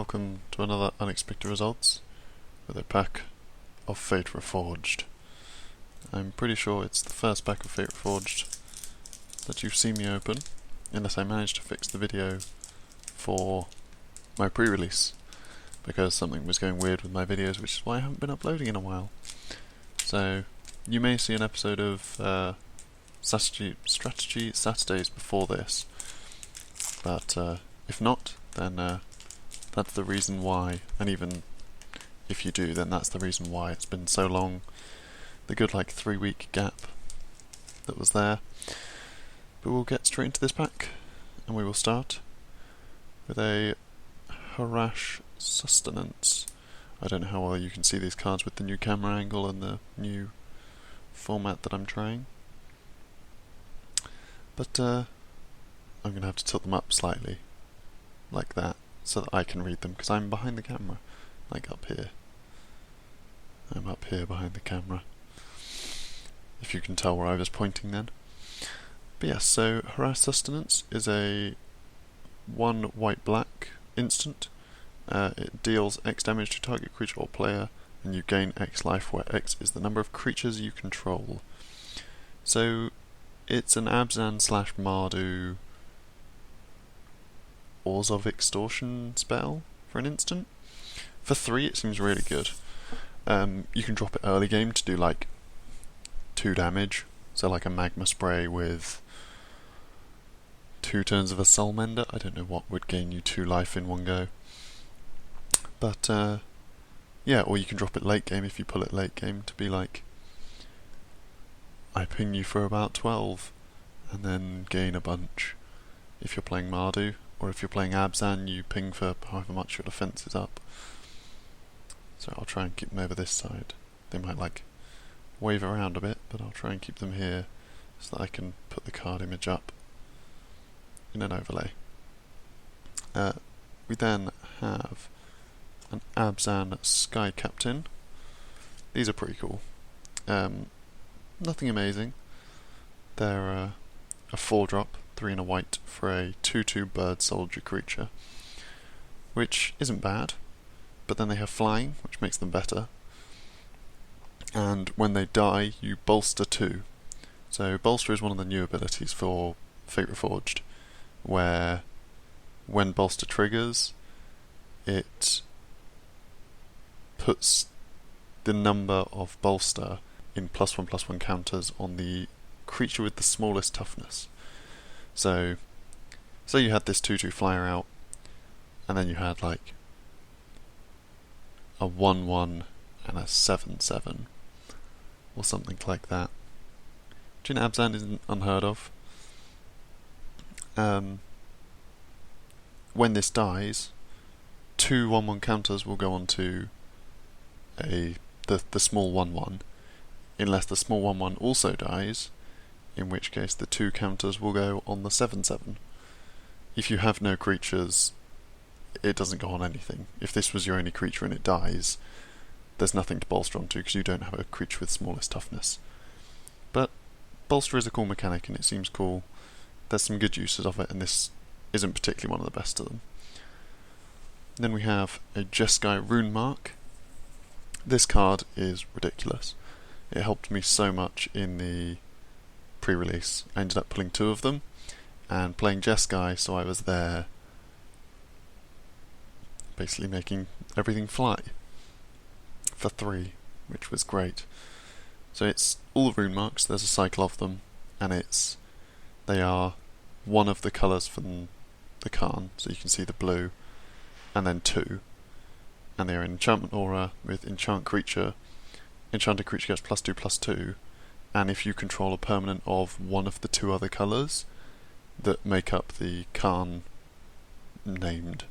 welcome to another Unexpected Results with a pack of Fate Reforged. I'm pretty sure it's the first pack of Fate Reforged that you've seen me open, unless I managed to fix the video for my pre-release, because something was going weird with my videos, which is why I haven't been uploading in a while. So you may see an episode of Strategy Saturdays before this, but if not, then that's the reason why, and even if you do, then that's the reason why it's been so long. The good 3-week gap that was there. But we'll get straight into this pack, and we will start with a Harash Sustenance. I don't know how well you can see these cards with the new camera angle and the new format that I'm trying, but I'm going to have to tilt them up slightly, like that, so that I can read them, because I'm behind the camera, up here. I'm up here behind the camera, if you can tell where I was pointing then. But yes, so Harass Sustenance is a 1 white-black instant. It deals X damage to target creature or player, and you gain X life, where X is the number of creatures you control. So it's an Abzan / Mardu Oars of Extortion spell for an instant. For 3 it seems really good. You can drop it early game to do 2 damage, so a Magma Spray with 2 turns of a Soul Mender. I don't know what would gain you 2 life in one go. But yeah, or you can drop it late game if you pull it late game to be I ping you for about 12 and then gain a bunch if you're playing Mardu, or if you're playing Abzan you ping for however much your defense is up. So I'll try and keep them over this side. They might wave around a bit, but I'll try and keep them here so that I can put the card image up in an overlay. We then have an Abzan Sky Captain. These are pretty cool. Nothing amazing. They're a 4-drop, 3 and a white for a 2/2 bird soldier creature, which isn't bad, but then they have flying, which makes them better. And when they die, you bolster 2. So bolster is one of the new abilities for Fate Reforged, where when bolster triggers, it puts the number of bolster in +1/+1 counters on the creature with the smallest toughness. So you had this 2/2 flyer out, and then you had a 1/1 and a 7/7, or something like that. Jin Abzan isn't unheard of. When this dies, 2 1/1 counters will go on to the small 1/1, unless the small 1/1 also dies, in which case the 2 counters will go on the 7/7. If you have no creatures, it doesn't go on anything. If this was your only creature and it dies, there's nothing to bolster onto because you don't have a creature with smallest toughness. But bolster is a cool mechanic and it seems cool. There's some good uses of it, and this isn't particularly one of the best of them. Then we have a Jester Guy Rune Mark. This card is ridiculous. It helped me so much in the pre-release. I ended up pulling 2 of them and playing Jester Guy, so I was there basically making everything fly for 3, which was great. So it's all the rune marks, there's a cycle of them, and they are one of the colours from the Khan, so you can see the blue, and then 2, and they are an enchantment aura with enchant creature. Enchanted creature gets +2/+2, and if you control a permanent of one of the 2 other colours that make up the Khan named,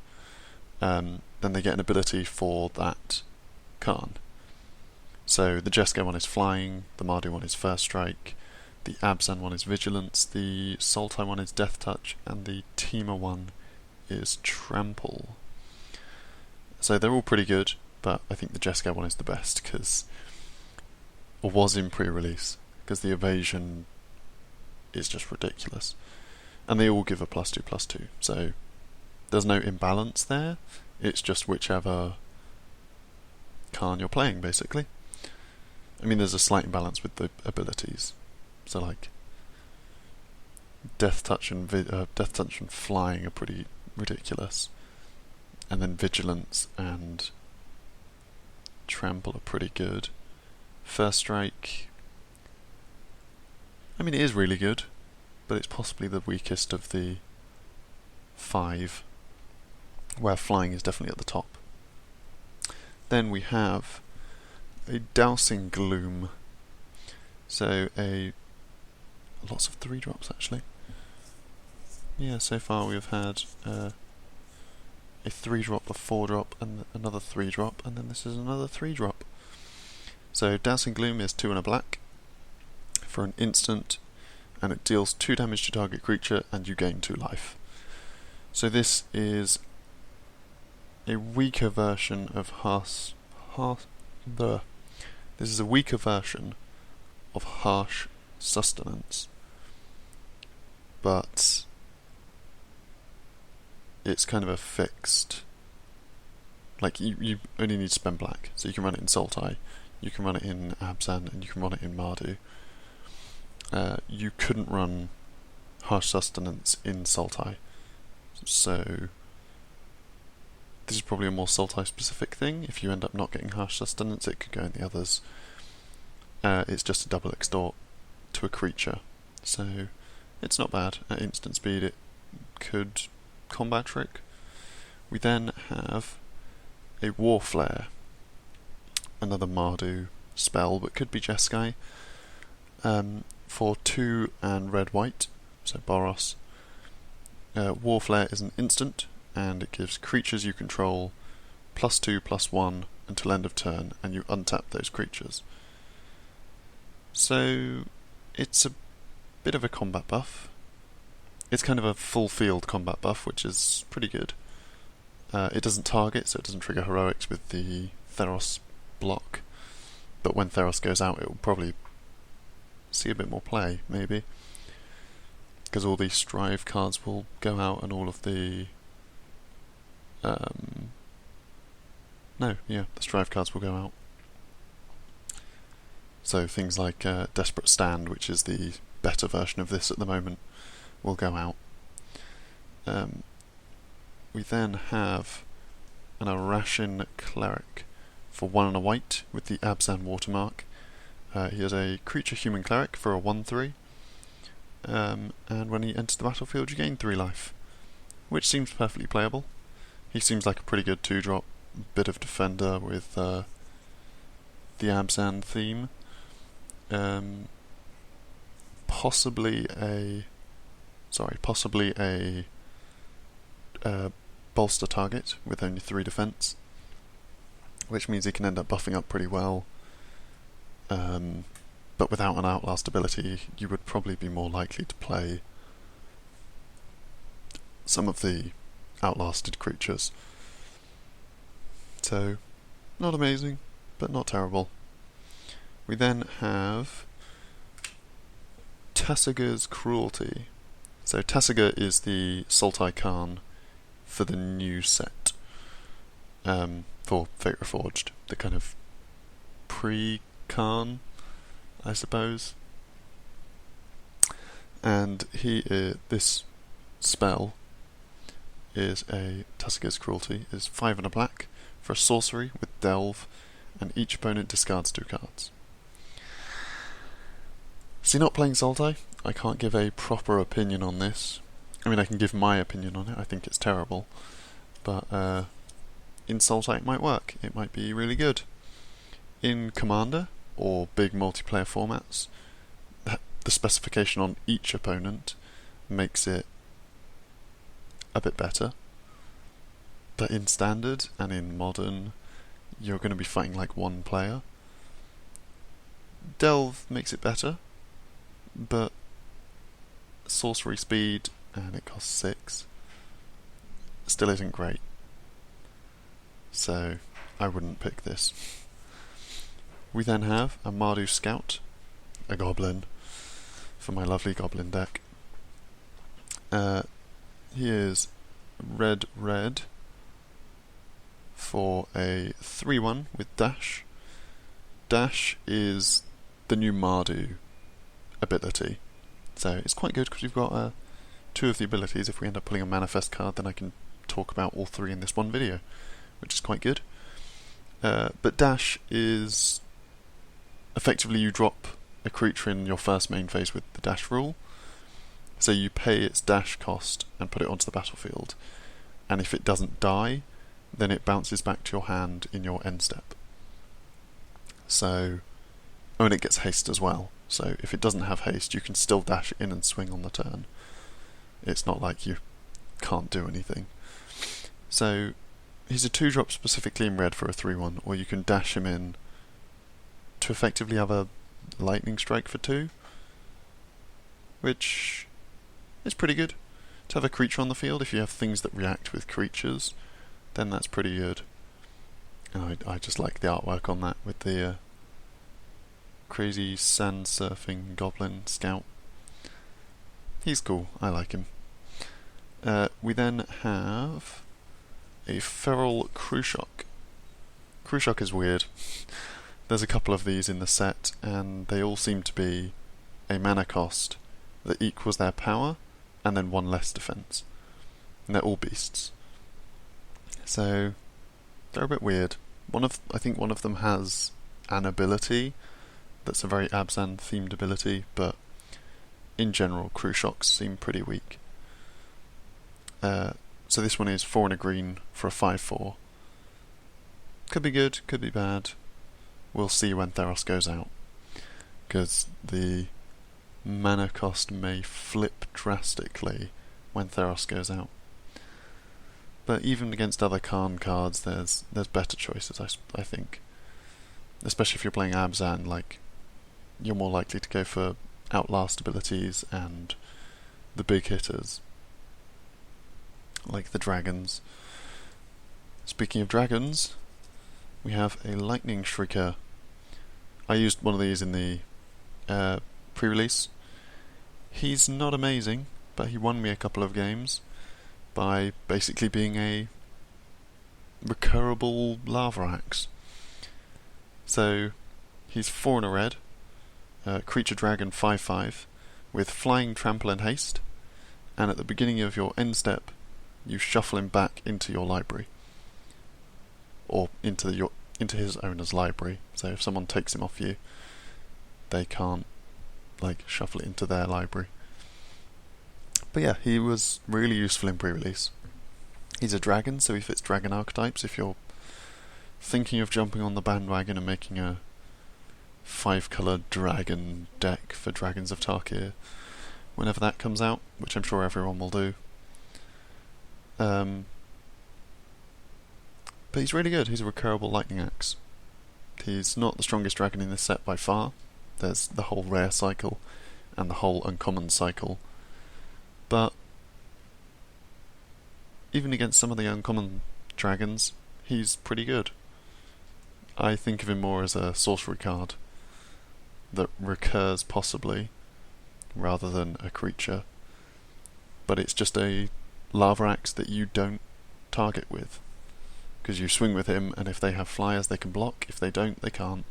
then they get an ability for that Khan. So the Jester one is flying, the Mardi one is first strike, the Abzan one is vigilance, the Sultai one is death touch, and the Teema one is trample. So they're all pretty good, but I think the Jester one is the best, or was in pre-release, because the evasion is just ridiculous. And they all give a +2/+2, so there's no imbalance there, It's just whichever Khan you're playing, basically. I mean, there's a slight imbalance with the abilities. So, like, Death Touch and Flying are pretty ridiculous. And then Vigilance and Trample are pretty good. First Strike, I mean, it is really good, but it's possibly the weakest of the 5, where Flying is definitely at the top. Then we have a Dassin Gloom. So lots of 3-drops actually. Yeah, so far we have had a 3-drop, a 4-drop, and another 3-drop, and then this is another 3-drop. So Dassin Gloom is 2 and a black for an instant, and it deals 2 damage to target creature, and you gain 2 life. So this is a weaker version of This is a weaker version of Harsh Sustenance, but it's kind of a fixed. Like, you only need to spend black, so you can run it in Sultai, you can run it in Abzan, and you can run it in Mardi. You couldn't run Harsh Sustenance in Sultai, so this is probably a more Sultai specific thing. If you end up not getting Harsh Sustenance, it could go in the others. It's just a double extort to a creature, so it's not bad. At instant speed it could combat trick. We then have a War Flare, another Mardu spell, but could be Jester Guy, for 2 and red-white, so Boros. War Flare is an instant, and it gives creatures you control +2/+1 until end of turn, and you untap those creatures. So it's a bit of a combat buff. It's kind of a full field combat buff, which is pretty good. It doesn't target, so it doesn't trigger heroics with the Theros block, but when Theros goes out it will probably see a bit more play, maybe, because all these Strive cards will go out and all of the the Strive cards will go out. So things like Desperate Stand, which is the better version of this at the moment, will go out. We then have an Arashin Cleric for 1 and a white with the Abzan watermark. He is a creature human cleric for a 1/3, and when he enters the battlefield you gain 3 life, which seems perfectly playable. He seems like a pretty good 2-drop, bit of defender with the Abzan theme. Possibly a bolster target with only 3 defense, which means he can end up buffing up pretty well. But without an Outlast ability, you would probably be more likely to play some of the outlasted creatures. So, not amazing, but not terrible. We then have Tessa Gears Cruelty. So Tessa Gears is the Sultai Khan for the new set, for Fate Reforged, the kind of pre-Khan, I suppose. And this spell is a Tessa Gears Cruelty, is 5 and a black for a sorcery with Delve, and each opponent discards 2 cards. See, not playing Sultai, I can't give a proper opinion on this. I mean, I can give my opinion on it. I think it's terrible, but in Sultai it might work. It might be really good. In Commander or big multiplayer formats, the specification on each opponent makes it a bit better. But in Standard and in Modern, you're going to be fighting like one player. Delve makes it better, but sorcery speed, and it costs 6, still isn't great. So I wouldn't pick this. We then have a Mardu Scout, a Goblin, for my lovely Goblin deck. He is red, for a 3/1 with Dash. Dash is the new Mardi ability, so it's quite good because we've got two of the abilities. If we end up pulling a Manifest card, then I can talk about all three in this one video, which is quite good. But Dash is effectively you drop a creature in your first main phase with the Dash rule, so you pay its Dash cost and put it onto the battlefield, and if it doesn't die, then it bounces back to your hand in your end step. So, and it gets haste as well, so if it doesn't have haste, you can still dash in and swing on the turn. It's not like you can't do anything. So, he's a 2-drop specifically in red for a 3/1, or you can dash him in to effectively have a lightning strike for 2, which is pretty good. To have a creature on the field, if you have things that react with creatures, then that's pretty good. And I just like the artwork on that with the crazy sand surfing goblin scout. He's cool, I like him. We then have a feral Cruciok. Cruciok is weird. There's a couple of these in the set, and they all seem to be a mana cost that equals their power, and then 1 less defense. And they're all beasts. So, they're a bit weird. I think one of them has an ability that's a very Abzan themed ability, but in general, Crucioks seem pretty weak. So this one is 4 and a green for a 5/4. Could be good, could be bad. We'll see when Theros goes out, because the mana cost may flip drastically when Theros goes out. But even against other Kharn cards, there's better choices, I think. Especially if you're playing Abzan, like, you're more likely to go for Outlast abilities and the big hitters, like the dragons. Speaking of dragons, we have a Lightning Shrieker. I used one of these in the pre-release. He's not amazing, but he won me a couple of games by basically being a recurable lava axe. So he's 4 and a red, creature dragon 5/5, with flying, trample and haste, and at the beginning of your end step you shuffle him back into your library, or into his owner's library. So if someone takes him off you, they can't shuffle it into their library. But yeah, he was really useful in pre-release. He's a dragon, so he fits dragon archetypes. If you're thinking of jumping on the bandwagon and making a 5-colour dragon deck for Dragons of Tarkir, whenever that comes out, which I'm sure everyone will do. But he's really good. He's a recurable lightning axe. He's not the strongest dragon in this set by far. There's the whole rare cycle and the whole uncommon cycle. But even against some of the uncommon dragons, he's pretty good. I think of him more as a sorcery card that recurs possibly, rather than a creature. But it's just a lava axe that you don't target with, because you swing with him, and if they have flyers they can block, if they don't they can't.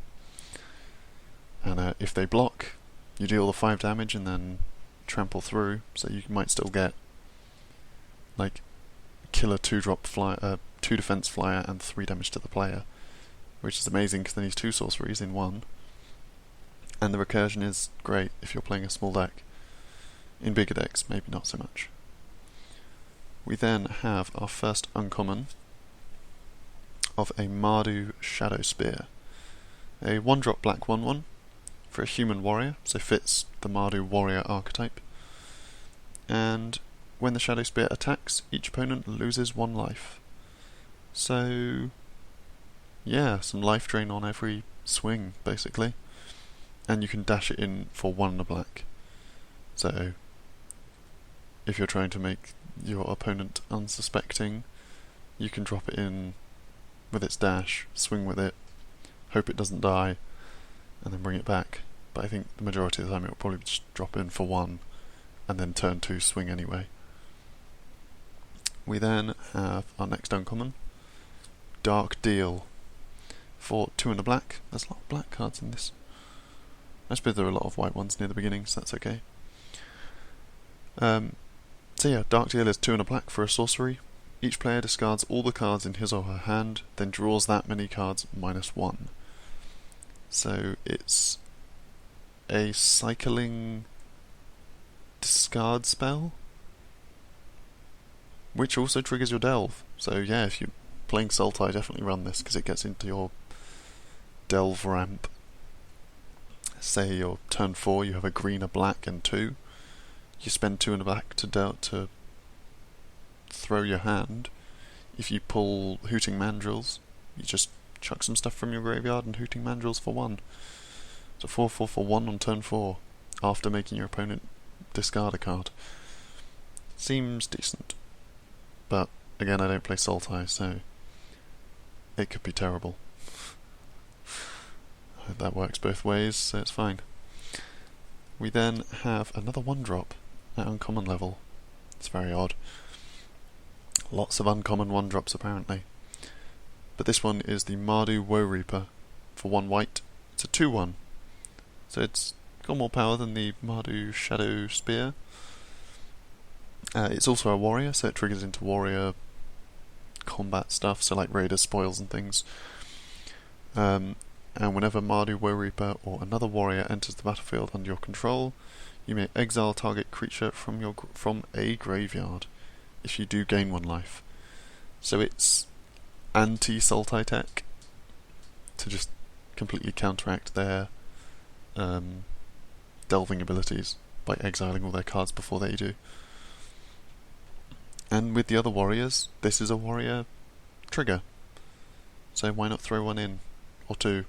And if they block, you deal the 5 damage and then trample through, so you might still get killer 2-drop flyer, 2 defense flyer and 3 damage to the player, which is amazing because then he's 2 sorceries in 1. And the recursion is great if you're playing a small deck. In bigger decks, maybe not so much. We then have our first uncommon of a Mardi Shadow Spear. A 1-drop black 1/1 for a human warrior, so fits the Mardi warrior archetype. And when the Shadow Spear attacks, each opponent loses 1 life. So yeah, some life drain on every swing, basically. And you can dash it in for 1 and a black. So if you're trying to make your opponent unsuspecting, you can drop it in with its dash, swing with it, hope it doesn't die, and then bring it back. But I think the majority of the time it will probably just drop in for 1 and then turn 2 swing anyway. We then have our next uncommon, Dark Deal for 2 and a black. There's a lot of black cards in this. I suppose there are a lot of white ones near the beginning, so that's okay. So yeah, Dark Deal is 2 and a black for a sorcery. Each player discards all the cards in his or her hand, then draws that many cards -1. So it's a cycling discard spell, which also triggers your delve. So yeah, if you're playing Sultai, definitely run this, because it gets into your delve ramp. Say your turn 4, you have a green, a black, and 2. You spend 2 and a black to throw your hand. If you pull Hooting Mandrills, you just chuck some stuff from your graveyard and Hooting Mandrills for 1. So 4/4 for 1 on turn 4, after making your opponent discard a card. Seems decent. But, again, I don't play Sultai, so it could be terrible. That works both ways, so it's fine. We then have another 1-drop at uncommon level. It's very odd. Lots of uncommon 1-drops apparently. But this one is the Mardi Woe Reaper for 1 white. It's a 2/1. So it's got more power than the Mardu Shadow Spear. It's also a warrior, so it triggers into warrior combat stuff, so like raider spoils and things. And whenever Mardu Woe Reaper or another warrior enters the battlefield under your control, you may exile target creature from a graveyard. If you do, gain 1 life. So it's anti-Sultai tech to just completely counteract their delving abilities by exiling all their cards before they do. And with the other warriors, this is a warrior trigger. So why not throw 1 in? Or 2?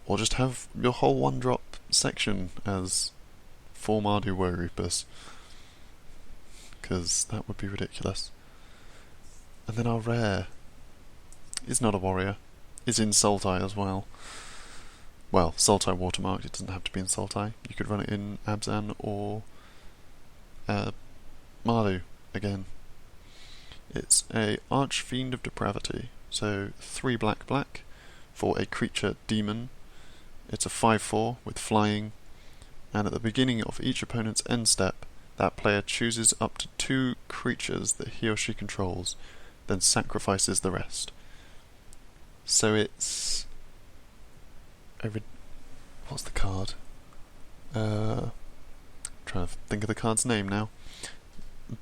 Or just have your whole 1-drop section as 4 Mardu Woe Reapers. Because that would be ridiculous. And then our rare is not a warrior. It's in Sultai as well. Well, Sultai watermarked, it doesn't have to be in Sultai. You could run it in Abzan or Mardu again. It's a Archfiend of Depravity. So 3 black for a creature demon. It's a 5/4 with flying, and at the beginning of each opponent's end step, that player chooses up to 2 creatures that he or she controls, then sacrifices the rest. So it's what's the card? Trying to think of the card's name now.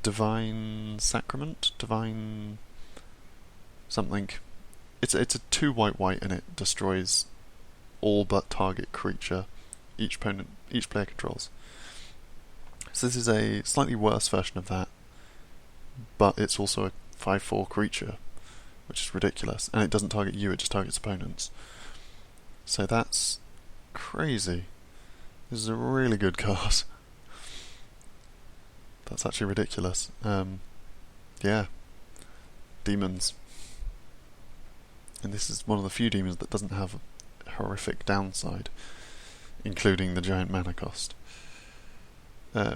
Divine Sacrament? Divine something. It's a 2 white and it destroys all but target creature each player controls. So this is a slightly worse version of that, but it's also a 5/4 creature, which is ridiculous, and it doesn't target you, it just targets opponents. So that's crazy. This is a really good card. That's actually ridiculous. Yeah. Demons. And this is one of the few demons that doesn't have a horrific downside, including the giant mana cost.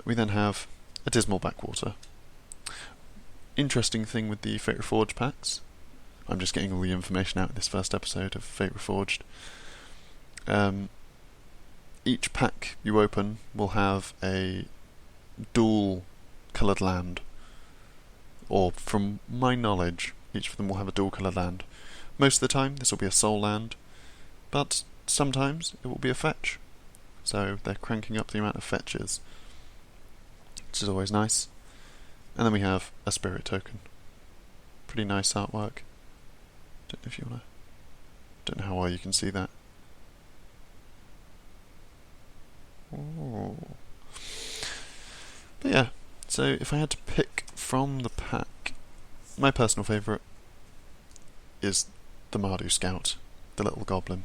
We then have a Dismal Backwater. Interesting thing with the Fate Reforged packs, I'm just getting all the information out in this first episode of Fate Reforged. Each pack you open will have a dual coloured land, or from my knowledge, each of them will have a dual coloured land. Most of the time this will be a soul land, but sometimes it will be a fetch, so they're cranking up the amount of fetches, which is always nice. And then we have a spirit token. Pretty nice artwork. Don't know if you wanna. Don't know how well you can see that. Ooh. But yeah, so if I had to pick from the pack, my personal favourite is the Mardu Scout, the little goblin.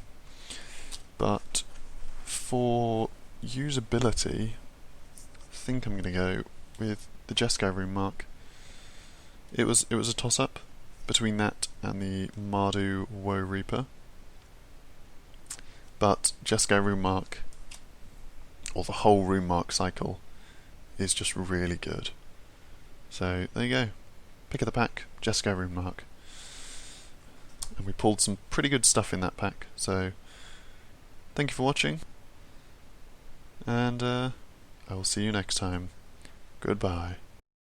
But for usability, I think I'm going to go with the Jester Guy rune mark. It was a toss-up between that and the Mardu Woe Reaper, but Jester Guy rune mark, or the whole rune mark cycle, is just really good. So there you go. Pick of the pack, Jester Guy rune mark. pulled some pretty good stuff in that pack. So thank you for watching, and I will see you next time. Goodbye.